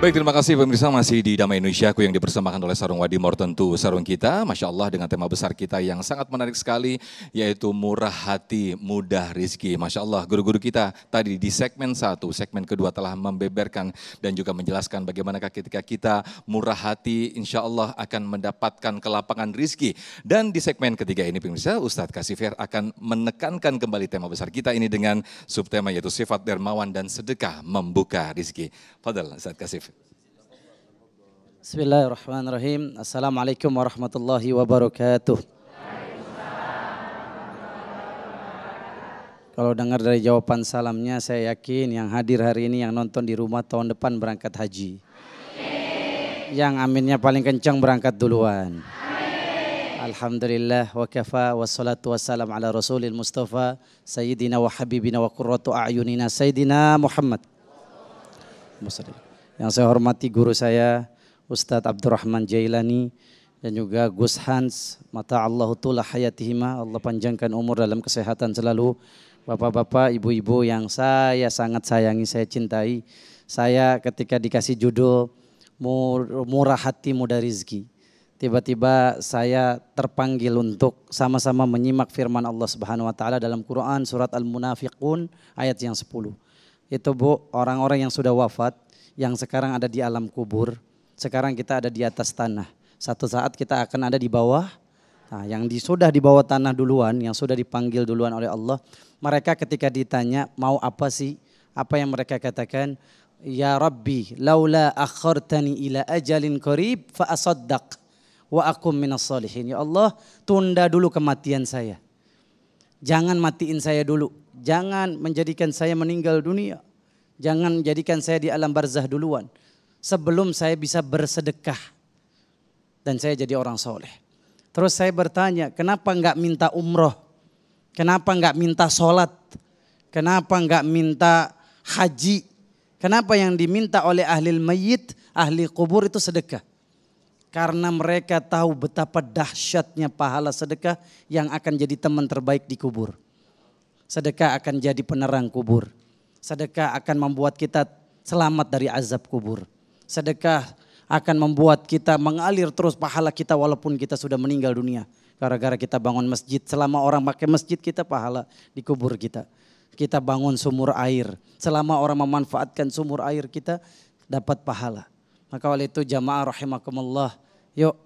Baik, terima kasih pemirsa, masih di Damai Indonesiaku yang dipersembahkan oleh Sarung Wadi More, tentu sarung kita. Masya Allah, dengan tema besar kita yang sangat menarik sekali, yaitu murah hati, mudah rizki. Masya Allah, guru-guru kita tadi di segmen 1, segmen kedua telah membeberkan dan juga menjelaskan bagaimanakah ketika kita murah hati, insya Allah akan mendapatkan kelapangan rizki. Dan di segmen ketiga ini pemirsa, Ustadz Kasifir akan menekankan kembali tema besar kita ini dengan subtema yaitu sifat dermawan dan sedekah membuka rizki. Fadal Ustadz Kasifir. Bismillahirrahmanirrahim. Assalamualaikum warahmatullahi wabarakatuh. Kalau dengar dari jawaban salamnya, saya yakin yang hadir hari ini, yang nonton di rumah tahun depan berangkat haji. Yang aminnya paling kencang berangkat duluan. Alhamdulillah wa kafa wassalatu wassalam ala rasulil mustafa sayyidina wa habibina wa qurratu a'yunina sayyidina Muhammad. Yang saya hormati guru saya Ustadz Abdurrahman Jailani dan juga Gus Hans, mata Allah tula hayatihima, Allah panjangkan umur dalam kesehatan selalu. Bapak-bapak, ibu-ibu yang saya sangat sayangi, saya cintai. Saya ketika dikasih judul murah hati mudah rizki, tiba-tiba saya terpanggil untuk sama-sama menyimak firman Allah Subhanahu wa taala dalam Quran surat Al-Munafiqun ayat yang 10. Itu Bu, orang-orang yang sudah wafat, yang sekarang ada di alam kubur. Sekarang kita ada di atas tanah. Satu saat kita akan ada di bawah. Nah, yang sudah di bawah tanah duluan, yang sudah dipanggil duluan oleh Allah, mereka ketika ditanya mau apa sih? Apa yang mereka katakan? Ya Rabbi, laula akhartani ila ajalin qarib fa asaddaq wa akum minas salihin. Ya Allah, tunda dulu kematian saya. Jangan matiin saya dulu. Jangan menjadikan saya meninggal dunia. Jangan jadikan saya di alam barzah duluan. Sebelum saya bisa bersedekah dan saya jadi orang soleh. Terus saya bertanya, kenapa enggak minta umroh? Kenapa enggak minta sholat? Kenapa enggak minta haji? Kenapa yang diminta oleh ahli mayyit, ahli kubur itu sedekah? Karena mereka tahu betapa dahsyatnya pahala sedekah yang akan jadi teman terbaik di kubur. Sedekah akan jadi penerang kubur. Sedekah akan membuat kita selamat dari azab kubur. Sedekah akan membuat kita mengalir terus pahala kita walaupun kita sudah meninggal dunia. Gara-gara kita bangun masjid, selama orang pakai masjid kita pahala di kubur kita. Kita bangun sumur air, selama orang memanfaatkan sumur air kita dapat pahala. Maka oleh itu jamaah rahimakumullah, yuk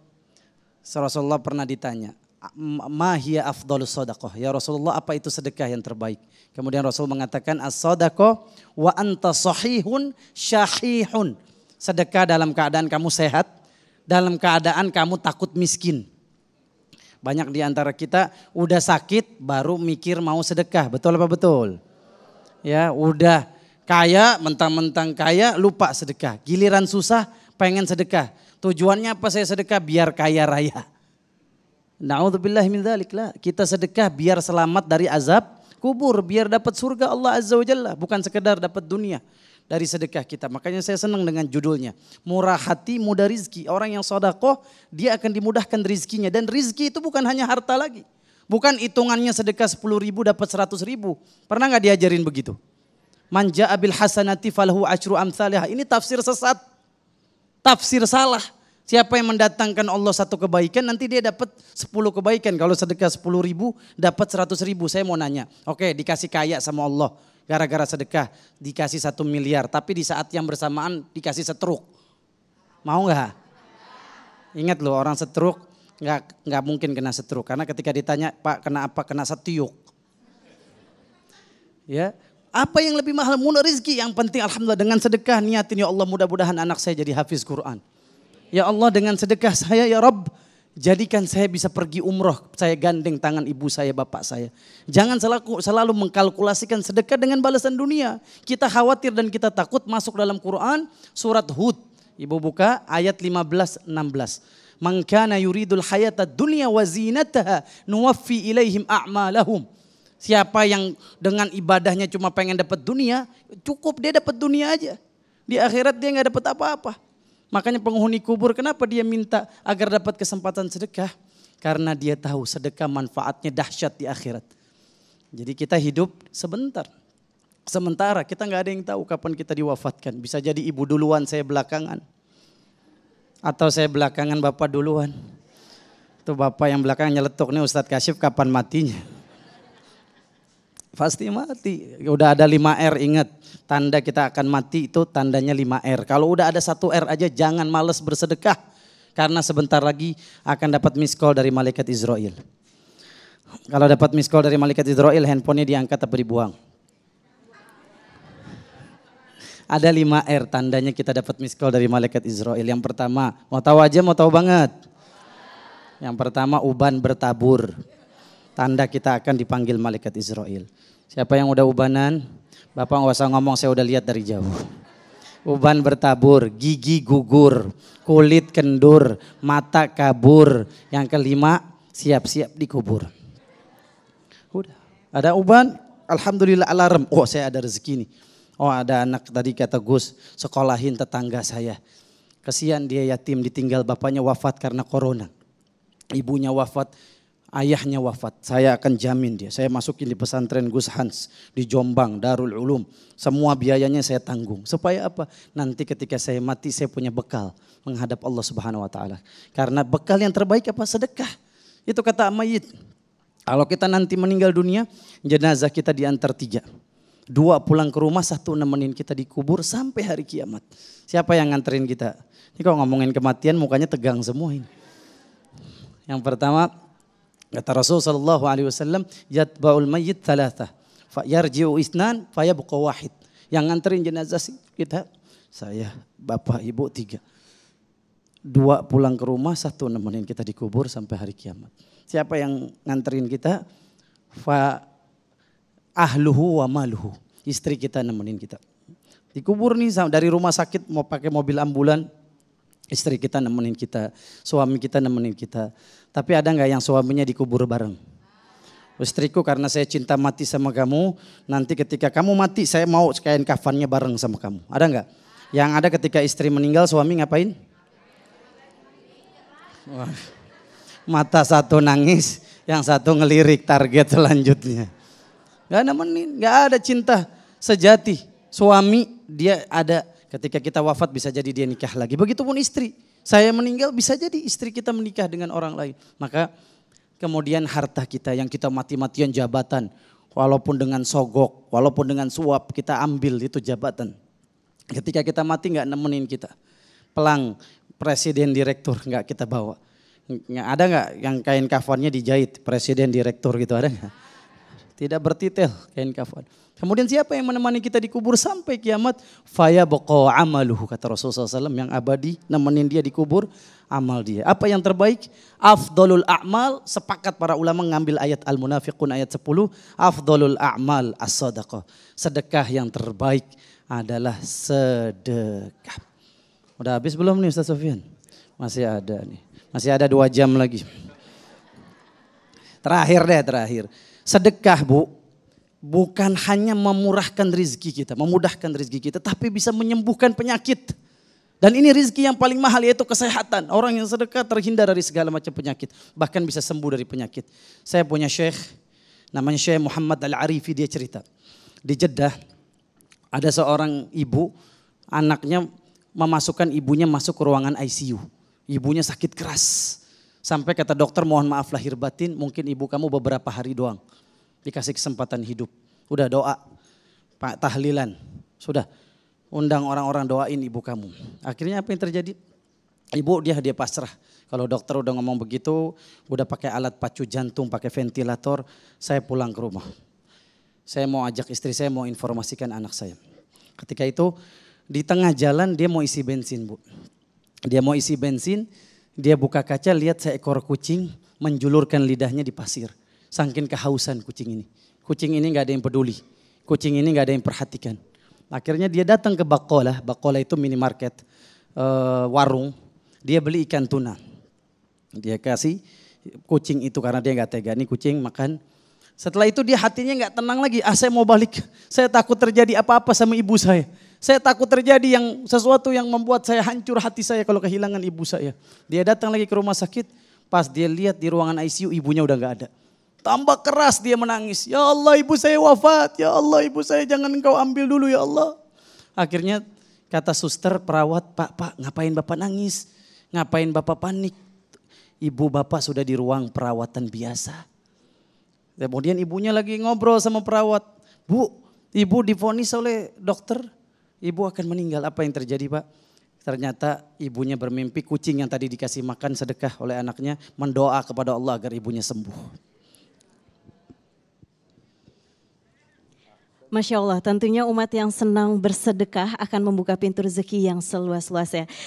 Rasulullah pernah ditanya, ma hiya afdhalus shadaqah? Ya Rasulullah, apa itu sedekah yang terbaik? Kemudian Rasul mengatakan as-shadaqah wa anta sahihun syahihun. Sedekah dalam keadaan kamu sehat, dalam keadaan kamu takut miskin. Banyak di antara kita udah sakit baru mikir mau sedekah, betul apa betul? Ya, udah kaya, mentang-mentang kaya lupa sedekah. Giliran susah pengen sedekah. Tujuannya apa saya sedekah? Biar kaya raya. Na'udzubillah min dzalik lah. Kita sedekah biar selamat dari azab kubur, biar dapat surga Allah Azza wa Jalla, bukan sekedar dapat dunia dari sedekah kita. Makanya saya senang dengan judulnya, murah hati mudah rizki. Orang yang sedekah dia akan dimudahkan rizkinya, dan rizki itu bukan hanya harta lagi. Bukan hitungannya sedekah 10.000 dapat 100.000. Pernah gak diajarin begitu? Man ja'a bil hasanati falahu asyru amsalihah. Ini tafsir sesat, tafsir salah. Siapa yang mendatangkan Allah satu kebaikan, nanti dia dapat 10 kebaikan. Kalau sedekah 10.000 dapat 100.000. Saya mau nanya, oke, dikasih kaya sama Allah gara-gara sedekah, dikasih 1 miliar, tapi di saat yang bersamaan dikasih setruk, mau nggak? Ingat loh, orang setruk nggak mungkin kena setruk, karena ketika ditanya Pak kena apa, kena setiuk. Ya, apa yang lebih mahal? Mudah rezeki. Yang penting alhamdulillah dengan sedekah niatin, ya Allah mudah-mudahan anak saya jadi hafiz Quran. Ya Allah dengan sedekah saya ya Rabb, jadikan saya bisa pergi umroh, saya gandeng tangan ibu saya, bapak saya. Jangan selalu mengkalkulasikan sedekah dengan balasan dunia. Kita khawatir dan kita takut masuk dalam Quran surat Hud. Ibu buka ayat 15-16. Man kana yuridul hayata dunya wa zinataha nuwaffi ilaihim a'malahum. Siapa yang dengan ibadahnya cuma pengen dapat dunia, cukup dia dapat dunia aja. Di akhirat dia nggak dapat apa-apa. Makanya penghuni kubur kenapa dia minta agar dapat kesempatan sedekah? Karena dia tahu sedekah manfaatnya dahsyat di akhirat. Jadi kita hidup sebentar. Sementara kita nggak ada yang tahu kapan kita diwafatkan. Bisa jadi ibu duluan, saya belakangan. Atau saya belakangan bapak duluan. Itu bapak yang belakangan nyeletuk nih Ustadz Kasyif kapan matinya. Pasti mati. Udah ada 5R, ingat. Tanda kita akan mati itu tandanya 5R. Kalau udah ada 1R aja jangan males bersedekah. Karena sebentar lagi akan dapat miss call dari malaikat Israel. Kalau dapat miss call dari malaikat Israel, handphonenya diangkat atau dibuang. Ada 5R tandanya kita dapat miss call dari malaikat Israel. Yang pertama, mau tahu aja, mau tahu banget. Yang pertama, uban bertabur. Tanda kita akan dipanggil malaikat Israel. Siapa yang udah ubanan? Bapak nggak usah ngomong, saya udah lihat dari jauh. Uban bertabur, gigi gugur, kulit kendur, mata kabur. Yang kelima, siap-siap dikubur. Udah, ada uban, alhamdulillah alarm. Oh, saya ada rezeki nih. Oh, ada anak tadi kata Gus, sekolahin tetangga saya. Kesian dia yatim, ditinggal bapaknya wafat karena corona. Ibunya wafat, ayahnya wafat. Saya akan jamin dia. Saya masukin di pesantren Gus Hans di Jombang, Darul Ulum. Semua biayanya saya tanggung. Supaya apa? Nanti ketika saya mati saya punya bekal menghadap Allah Subhanahu wa taala. Karena bekal yang terbaik apa? Sedekah. Itu kata mayit. Kalau kita nanti meninggal dunia, jenazah kita diantar 3. 2 pulang ke rumah, 1 nemenin kita dikubur sampai hari kiamat. Siapa yang nganterin kita? Ini kalau ngomongin kematian mukanya tegang semua ini. Yang pertama, kata Rasul sallallahu alaihi wasallam, yatba'ul mayyit 3, fa yarji'u 2, fa yabqa 1. Yang nganterin jenazah kita, saya, bapak, ibu 3. 2 pulang ke rumah, 1 nemenin kita dikubur sampai hari kiamat. Siapa yang nganterin kita? Fa ahluhu wa maluhu. Istri kita nemenin kita. Dikubur nih dari rumah sakit mau pakai mobil ambulan. Istri kita nemenin kita. Suami kita nemenin kita. Tapi ada gak yang suaminya dikubur bareng? Istriku, karena saya cinta mati sama kamu. Nanti ketika kamu mati saya mau kain kafannya bareng sama kamu. Ada gak? Yang ada ketika istri meninggal suami ngapain? Wah, mata satu nangis, yang satu ngelirik target selanjutnya. Gak nemenin, gak ada cinta sejati. Suami dia ada ketika kita wafat bisa jadi dia nikah lagi. Begitupun istri. Saya meninggal bisa jadi istri kita menikah dengan orang lain. Maka kemudian harta kita yang kita mati-matian jabatan. Walaupun dengan sogok, walaupun dengan suap kita ambil itu jabatan. Ketika kita mati gak nemenin kita. Pelang presiden direktur gak kita bawa. Ada gak yang kain kafannya dijahit presiden direktur gitu, ada gak? Tidak bertitel kain kafan. Kemudian siapa yang menemani kita dikubur sampai kiamat? Faya baqo amaluhu, kata Rasulullah SAW, yang abadi nemenin dia dikubur amal dia. Apa yang terbaik? Afdolul a'mal, sepakat para ulama mengambil ayat Al-Munafiqun ayat 10. Afdolul a'mal as-sadaqah. Sedekah yang terbaik adalah sedekah. Udah habis belum nih Ustaz Sofyan? Masih ada nih. Masih ada 2 jam lagi. Terakhir. Sedekah bukan hanya memurahkan rezeki kita, memudahkan rezeki kita, tapi bisa menyembuhkan penyakit. Dan ini rezeki yang paling mahal yaitu kesehatan. Orang yang sedekah terhindar dari segala macam penyakit, bahkan bisa sembuh dari penyakit. Saya punya syekh, namanya Syekh Muhammad Al-Arifi, dia cerita. Di Jeddah ada seorang ibu, anaknya memasukkan ibunya masuk ke ruangan ICU. Ibunya sakit keras. Sampai kata dokter, mohon maaf lahir batin, mungkin ibu kamu beberapa hari doang. Dikasih kesempatan hidup. Udah doa, Pak, tahlilan. Sudah, undang orang-orang doain ibu kamu. Akhirnya apa yang terjadi? Ibu dia pasrah. Kalau dokter udah ngomong begitu, udah pakai alat pacu jantung, pakai ventilator, saya pulang ke rumah. Saya mau ajak istri saya, mau informasikan anak saya. Ketika itu di tengah jalan dia mau isi bensin, Bu. Dia mau isi bensin, dia buka kaca lihat seekor kucing menjulurkan lidahnya di pasir. Saking kehausan kucing ini. Kucing ini gak ada yang peduli. Kucing ini gak ada yang perhatikan. Akhirnya dia datang ke Bakola. Bakola itu minimarket, warung. Dia beli ikan tuna. Dia kasih kucing itu karena dia gak tega. Ini kucing makan. Setelah itu dia hatinya gak tenang lagi. Saya mau balik. Saya takut terjadi apa-apa sama ibu saya. Saya takut terjadi sesuatu yang membuat saya hancur hati saya kalau kehilangan ibu saya. Dia datang lagi ke rumah sakit. Pas dia lihat di ruangan ICU ibunya udah gak ada. Tambah keras dia menangis. Ya Allah ibu saya wafat. Ya Allah ibu saya jangan engkau ambil dulu ya Allah. Akhirnya kata suster perawat, Pak ngapain Bapak nangis? Ngapain Bapak panik? Ibu Bapak sudah di ruang perawatan biasa. Kemudian ibunya lagi ngobrol sama perawat. Bu, ibu divonis oleh dokter. Ibu akan meninggal. Apa yang terjadi Pak? Ternyata ibunya bermimpi kucing yang tadi dikasih makan sedekah oleh anaknya. Mendoa kepada Allah agar ibunya sembuh. Masya Allah, tentunya umat yang senang bersedekah akan membuka pintu rezeki yang seluas-luasnya.